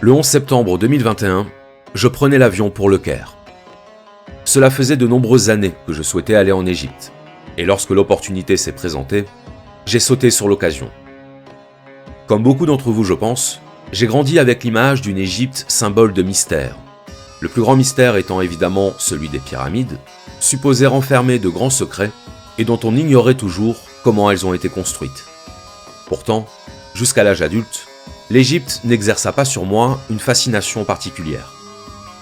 Le 11 septembre 2021, je prenais l'avion pour Le Caire. Cela faisait de nombreuses années que je souhaitais aller en Égypte, et lorsque l'opportunité s'est présentée, j'ai sauté sur l'occasion. Comme beaucoup d'entre vous, je pense, j'ai grandi avec l'image d'une Égypte symbole de mystère. Le plus grand mystère étant évidemment celui des pyramides, supposées renfermer de grands secrets et dont on ignorait toujours comment elles ont été construites. Pourtant, jusqu'à l'âge adulte, l'Égypte n'exerça pas sur moi une fascination particulière.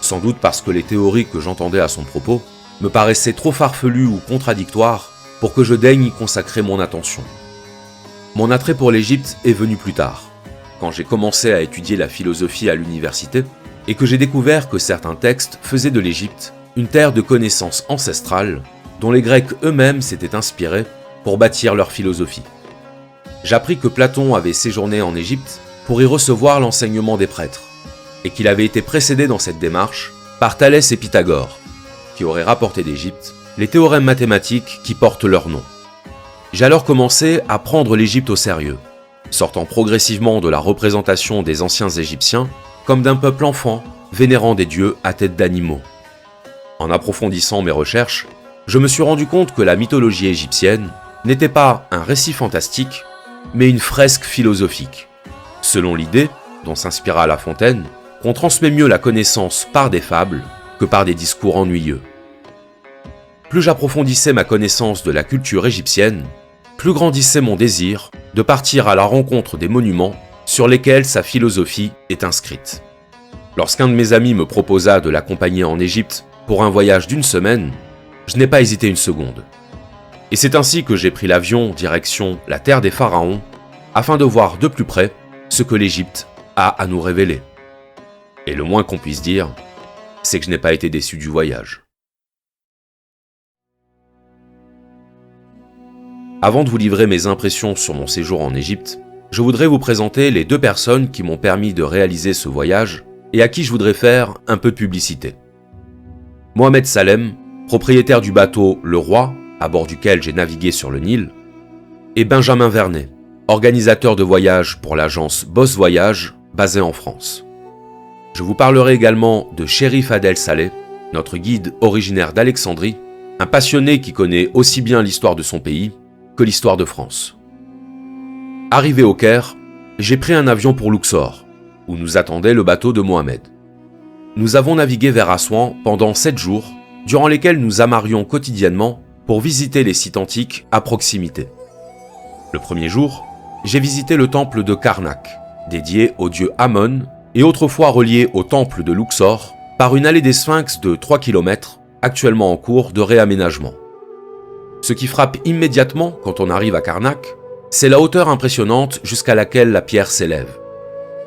Sans doute parce que les théories que j'entendais à son propos me paraissaient trop farfelues ou contradictoires pour que je daigne y consacrer mon attention. Mon attrait pour l'Égypte est venu plus tard, quand j'ai commencé à étudier la philosophie à l'université et que j'ai découvert que certains textes faisaient de l'Égypte une terre de connaissances ancestrales dont les Grecs eux-mêmes s'étaient inspirés pour bâtir leur philosophie. J'appris que Platon avait séjourné en Égypte pour y recevoir l'enseignement des prêtres, et qu'il avait été précédé dans cette démarche par Thalès et Pythagore, qui auraient rapporté d'Égypte les théorèmes mathématiques qui portent leur nom. J'ai alors commencé à prendre l'Égypte au sérieux, sortant progressivement de la représentation des anciens Égyptiens comme d'un peuple enfant vénérant des dieux à tête d'animaux. En approfondissant mes recherches, je me suis rendu compte que la mythologie égyptienne n'était pas un récit fantastique, mais une fresque philosophique, selon l'idée, dont s'inspira La Fontaine, qu'on transmet mieux la connaissance par des fables que par des discours ennuyeux. Plus j'approfondissais ma connaissance de la culture égyptienne, plus grandissait mon désir de partir à la rencontre des monuments sur lesquels sa philosophie est inscrite. Lorsqu'un de mes amis me proposa de l'accompagner en Égypte pour un voyage d'1 semaine, je n'ai pas hésité une seconde. Et c'est ainsi que j'ai pris l'avion direction la terre des pharaons, afin de voir de plus près ce que l'Égypte a à nous révéler. Et le moins qu'on puisse dire, c'est que je n'ai pas été déçu du voyage. Avant de vous livrer mes impressions sur mon séjour en Égypte, je voudrais vous présenter les 2 personnes qui m'ont permis de réaliser ce voyage et à qui je voudrais faire un peu de publicité. Mohamed Salem, propriétaire du bateau Le Roi, à bord duquel j'ai navigué sur le Nil, et Benjamin Vernet, organisateur de voyages pour l'agence Boss Voyage, basée en France. Je vous parlerai également de Chérif Adel Saleh, notre guide originaire d'Alexandrie, un passionné qui connaît aussi bien l'histoire de son pays que l'histoire de France. Arrivé au Caire, j'ai pris un avion pour Luxor, où nous attendait le bateau de Mohamed. Nous avons navigué vers Assouan pendant 7 jours, durant lesquels nous amarrions quotidiennement pour visiter les sites antiques à proximité. Le premier jour, j'ai visité le temple de Karnak, dédié au dieu Amon et autrefois relié au temple de Luxor par une allée des Sphinx de 3 km, actuellement en cours de réaménagement. Ce qui frappe immédiatement quand on arrive à Karnak, c'est la hauteur impressionnante jusqu'à laquelle la pierre s'élève.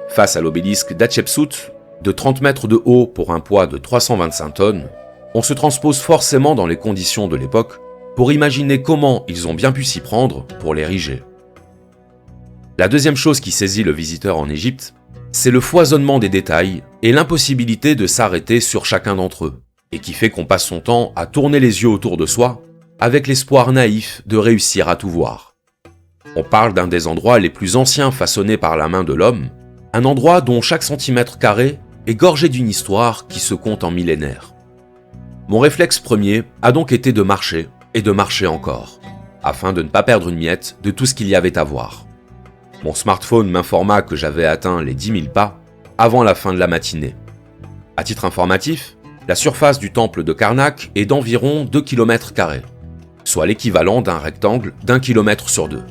Face à l'obélisque d'Hatchepsout, de 30 mètres de haut pour un poids de 325 tonnes, on se transpose forcément dans les conditions de l'époque pour imaginer comment ils ont bien pu s'y prendre pour l'ériger. La deuxième chose qui saisit le visiteur en Égypte, c'est le foisonnement des détails et l'impossibilité de s'arrêter sur chacun d'entre eux, et qui fait qu'on passe son temps à tourner les yeux autour de soi avec l'espoir naïf de réussir à tout voir. On parle d'un des endroits les plus anciens façonnés par la main de l'homme, un endroit dont chaque centimètre carré est gorgé d'une histoire qui se compte en millénaires. Mon réflexe premier a donc été de marcher, et de marcher encore, afin de ne pas perdre une miette de tout ce qu'il y avait à voir. Mon smartphone m'informa que j'avais atteint les 10 000 pas avant la fin de la matinée. À titre informatif, la surface du temple de Karnak est d'environ 2 km², soit l'équivalent d'un rectangle d'1 km sur 2.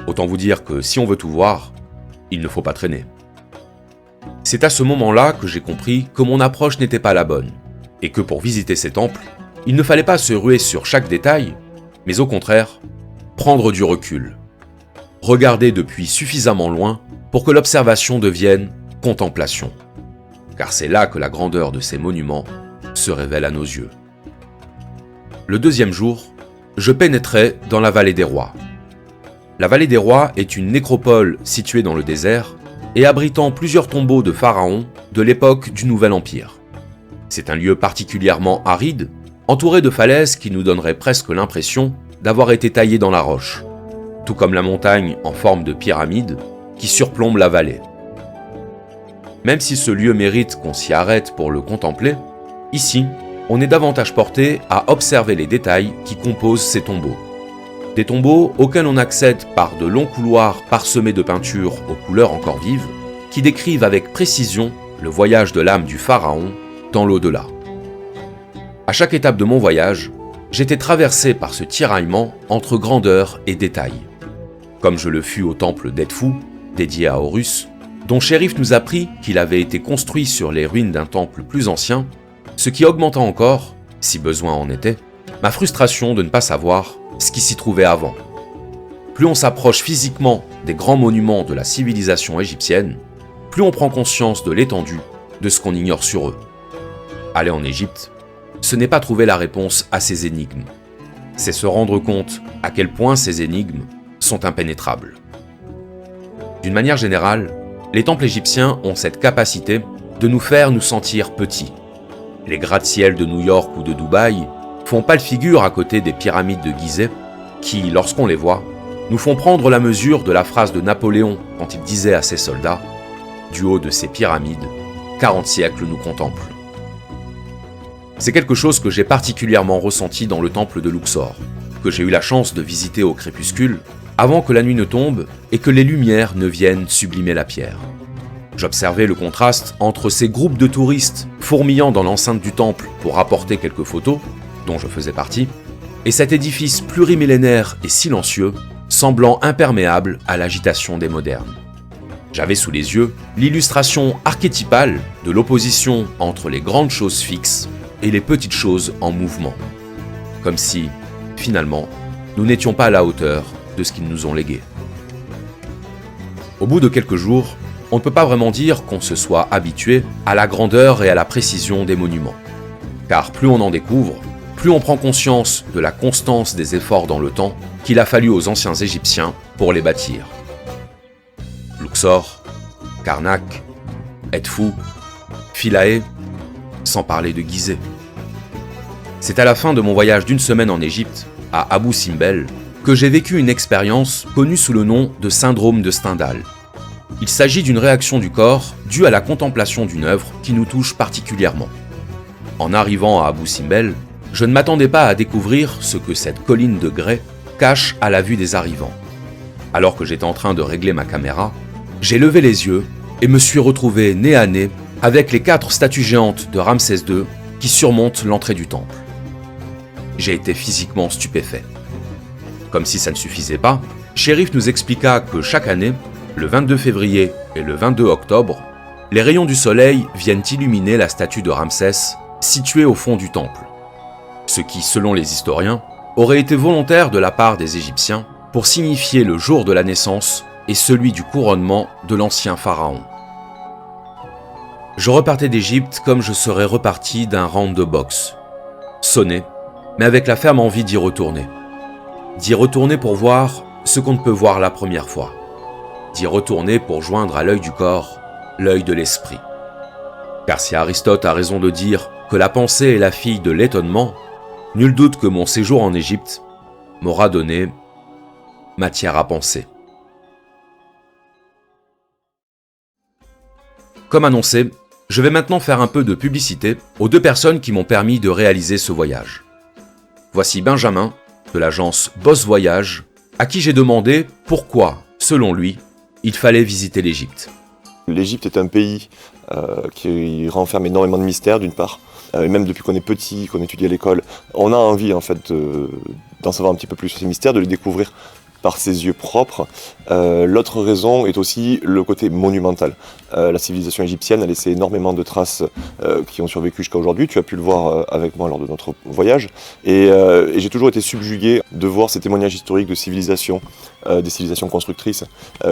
Autant vous dire que si on veut tout voir, il ne faut pas traîner. C'est à ce moment-là que j'ai compris que mon approche n'était pas la bonne, et que pour visiter ces temples, il ne fallait pas se ruer sur chaque détail, mais au contraire, prendre du recul. Regarder depuis suffisamment loin pour que l'observation devienne contemplation. Car c'est là que la grandeur de ces monuments se révèle à nos yeux. Le deuxième jour, je pénétrai dans la vallée des Rois. La vallée des Rois est une nécropole située dans le désert et abritant plusieurs tombeaux de pharaons de l'époque du Nouvel Empire. C'est un lieu particulièrement aride, entouré de falaises qui nous donneraient presque l'impression d'avoir été taillées dans la roche, tout comme la montagne en forme de pyramide qui surplombe la vallée. Même si ce lieu mérite qu'on s'y arrête pour le contempler, ici, on est davantage porté à observer les détails qui composent ces tombeaux. Des tombeaux auxquels on accède par de longs couloirs parsemés de peintures aux couleurs encore vives, qui décrivent avec précision le voyage de l'âme du pharaon dans l'au-delà. À chaque étape de mon voyage, j'étais traversé par ce tiraillement entre grandeur et détail. Comme je le fus au temple d'Edfou, dédié à Horus, dont Shérif nous apprit qu'il avait été construit sur les ruines d'un temple plus ancien, ce qui augmenta encore, si besoin en était, ma frustration de ne pas savoir ce qui s'y trouvait avant. Plus on s'approche physiquement des grands monuments de la civilisation égyptienne, plus on prend conscience de l'étendue de ce qu'on ignore sur eux. Aller en Égypte, ce n'est pas trouver la réponse à ces énigmes. C'est se rendre compte à quel point ces énigmes sont impénétrables. D'une manière générale, les temples égyptiens ont cette capacité de nous faire nous sentir petits. Les gratte-ciel de New York ou de Dubaï font pâle figure à côté des pyramides de Gizeh qui, lorsqu'on les voit, nous font prendre la mesure de la phrase de Napoléon quand il disait à ses soldats « Du haut de ces pyramides, 40 siècles nous contemplent ». C'est quelque chose que j'ai particulièrement ressenti dans le temple de Luxor, que j'ai eu la chance de visiter au crépuscule, avant que la nuit ne tombe et que les lumières ne viennent sublimer la pierre. J'observais le contraste entre ces groupes de touristes fourmillant dans l'enceinte du temple pour rapporter quelques photos, dont je faisais partie, et cet édifice plurimillénaire et silencieux, semblant imperméable à l'agitation des modernes. J'avais sous les yeux l'illustration archétypale de l'opposition entre les grandes choses fixes et les petites choses en mouvement. Comme si, finalement, nous n'étions pas à la hauteur de ce qu'ils nous ont légué. Au bout de quelques jours, on ne peut pas vraiment dire qu'on se soit habitué à la grandeur et à la précision des monuments. Car plus on en découvre, plus on prend conscience de la constance des efforts dans le temps qu'il a fallu aux anciens Égyptiens pour les bâtir. Luxor, Karnak, Edfou, Philae, sans parler de Gizeh. C'est à la fin de mon voyage d'une semaine en Égypte, à Abou Simbel, que j'ai vécu une expérience connue sous le nom de syndrome de Stendhal. Il s'agit d'une réaction du corps due à la contemplation d'une œuvre qui nous touche particulièrement. En arrivant à Abou Simbel, je ne m'attendais pas à découvrir ce que cette colline de grès cache à la vue des arrivants. Alors que j'étais en train de régler ma caméra, j'ai levé les yeux et me suis retrouvé nez à nez avec les 4 statues géantes de Ramsès II qui surmontent l'entrée du temple. J'ai été physiquement stupéfait. Comme si ça ne suffisait pas, Shérif nous expliqua que chaque année, le 22 février et le 22 octobre, les rayons du soleil viennent illuminer la statue de Ramsès située au fond du temple. Ce qui, selon les historiens, aurait été volontaire de la part des Égyptiens pour signifier le jour de la naissance et celui du couronnement de l'ancien pharaon. Je repartais d'Égypte comme je serais reparti d'un round de boxe. Sonné, mais avec la ferme envie d'y retourner. D'y retourner pour voir ce qu'on ne peut voir la première fois. D'y retourner pour joindre à l'œil du corps l'œil de l'esprit. Car si Aristote a raison de dire que la pensée est la fille de l'étonnement, nul doute que mon séjour en Égypte m'aura donné matière à penser. Comme annoncé, je vais maintenant faire un peu de publicité aux 2 personnes qui m'ont permis de réaliser ce voyage. Voici Benjamin, de l'agence Boss Voyage, à qui j'ai demandé pourquoi, selon lui, il fallait visiter l'Égypte. L'Égypte est un pays qui renferme énormément de mystères, d'une part. Et même depuis qu'on est petit, qu'on étudie à l'école, on a envie en fait d'en savoir un petit peu plus sur ces mystères, de les découvrir par ses yeux propres. L'autre raison est aussi le côté monumental. La civilisation égyptienne a laissé énormément de traces qui ont survécu jusqu'à aujourd'hui. Tu as pu le voir avec moi lors de notre voyage. Et j'ai toujours été subjugué de voir ces témoignages historiques de civilisations, des civilisations constructrices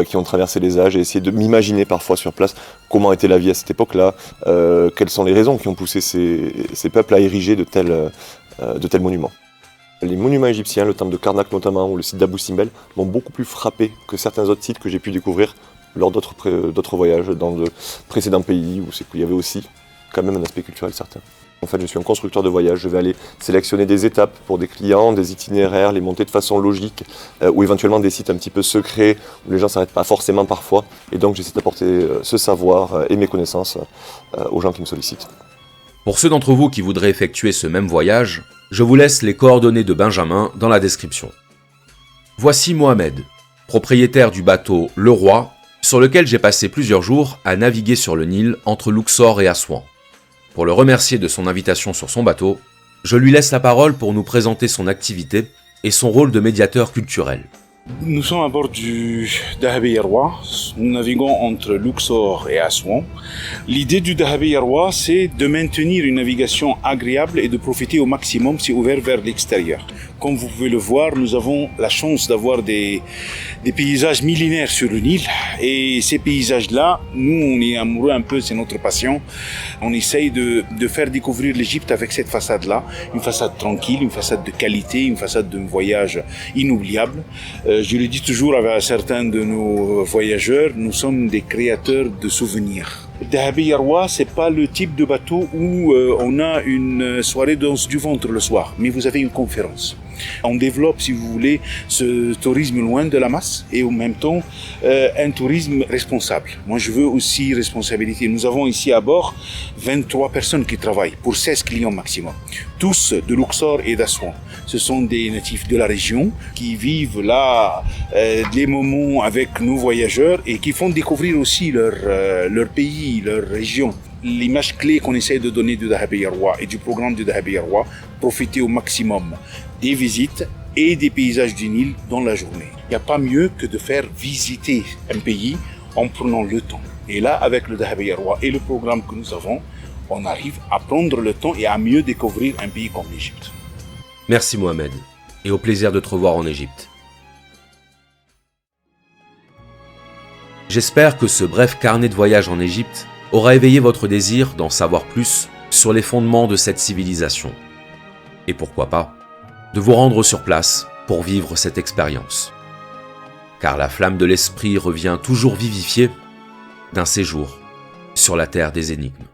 qui ont traversé les âges, et essayer de m'imaginer parfois sur place comment était la vie à cette époque-là, quelles sont les raisons qui ont poussé ces peuples à ériger de tels monuments. Les monuments égyptiens, le temple de Karnak notamment, ou le site d'Abou Simbel, m'ont beaucoup plus frappé que certains autres sites que j'ai pu découvrir lors d'autres voyages dans de précédents pays, où c'est qu'il y avait aussi quand même un aspect culturel certain. En fait, je suis un constructeur de voyage. Je vais aller sélectionner des étapes pour des clients, des itinéraires, les monter de façon logique, ou éventuellement des sites un petit peu secrets, où les gens ne s'arrêtent pas forcément parfois. Et donc, j'essaie d'apporter ce savoir et mes connaissances aux gens qui me sollicitent. Pour ceux d'entre vous qui voudraient effectuer ce même voyage, je vous laisse les coordonnées de Benjamin dans la description. Voici Mohamed, propriétaire du bateau Le Roi, sur lequel j'ai passé plusieurs jours à naviguer sur le Nil entre Luxor et Assouan. Pour le remercier de son invitation sur son bateau, je lui laisse la parole pour nous présenter son activité et son rôle de médiateur culturel. Nous sommes à bord du Dahabeeyah Roi. Nous naviguons entre Luxor et Assouan. L'idée du Dahabeeyah Roi, c'est de maintenir une navigation agréable et de profiter au maximum, c'est ouvert vers l'extérieur. Comme vous pouvez le voir, nous avons la chance d'avoir des paysages millénaires sur le Nil. Et ces paysages-là, nous, on est amoureux un peu, c'est notre passion. On essaye de faire découvrir l'Égypte avec cette façade-là. Une façade tranquille, une façade de qualité, une façade d'un voyage inoubliable. Je le dis toujours à certains de nos voyageurs, nous sommes des créateurs de souvenirs. Dahabeeyah Roi, c'est pas le type de bateau où on a une soirée danse du ventre le soir, mais vous avez une conférence. On développe, si vous voulez, ce tourisme loin de la masse et en même temps un tourisme responsable. Moi, je veux aussi responsabilité. Nous avons ici à bord 23 personnes qui travaillent pour 16 clients maximum, tous de Luxor et d'Assouan. Ce sont des natifs de la région qui vivent là des moments avec nos voyageurs et qui font découvrir aussi leur pays, leur région. L'image clé qu'on essaie de donner du Dahabeeyah Roi et du programme du Dahabeeyah Roi, profiter au maximum des visites et des paysages du Nil dans la journée. Il n'y a pas mieux que de faire visiter un pays en prenant le temps. Et là, avec le Dahabeeyah Roi et le programme que nous avons, on arrive à prendre le temps et à mieux découvrir un pays comme l'Égypte. Merci Mohamed, et au plaisir de te revoir en Égypte. J'espère que ce bref carnet de voyage en Égypte aura éveillé votre désir d'en savoir plus sur les fondements de cette civilisation. Et pourquoi pas, de vous rendre sur place pour vivre cette expérience. Car la flamme de l'esprit revient toujours vivifiée d'un séjour sur la terre des énigmes.